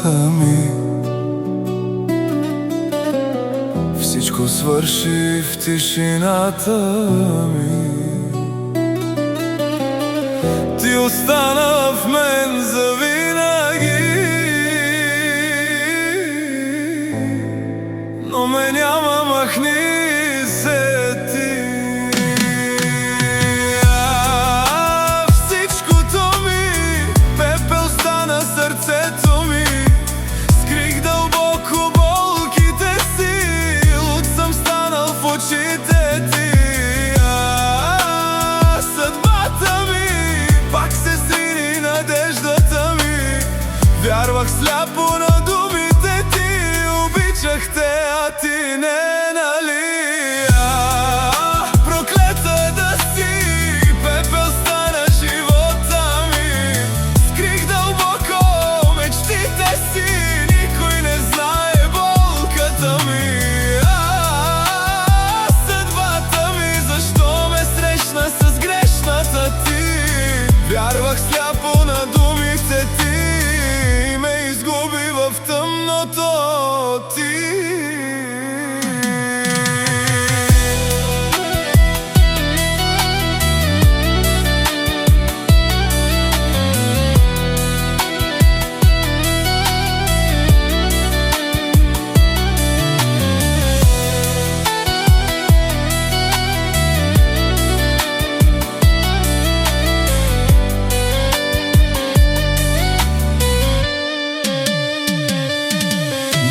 съдбата ми. Всичко свърши в тишината ми. Ти остана в мен завинаги, но ме няма, махни се ти. Всичкото ми пепел стана, сърцето ми. Скрих дълбоко болките си, луд съм станал в очите ти. Съдбата ми пак се срини, надеждата ми. Вярвах сляпо на думите ти, обичах те, а ти не, нали? Проклета да си, пепел стана живота ми. Скрих дълбоко мечтите си, никой не знае болката ми. Съдбата ми, защо ме срещна с грешната ти? Вярвах сляпо на думите ти и ме изгуби в тъмното ти.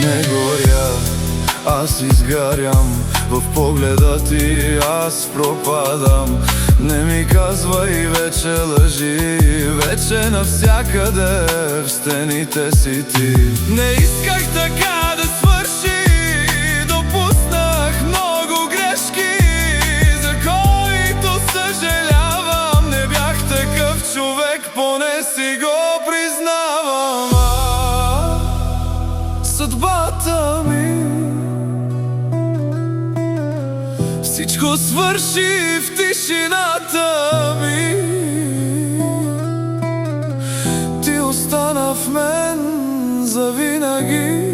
Не горя, аз изгарям, в погледа ти аз пропадам. Не ми казвай вече лъжи, вече навсякъде в стените си ти. Не исках така да свърши, допуснах много грешки, за които съжалявам. Не бях такъв човек, поне си го признавам. Съдбата ми всичко свърши в тишината ми. Ти остана в мен завинаги.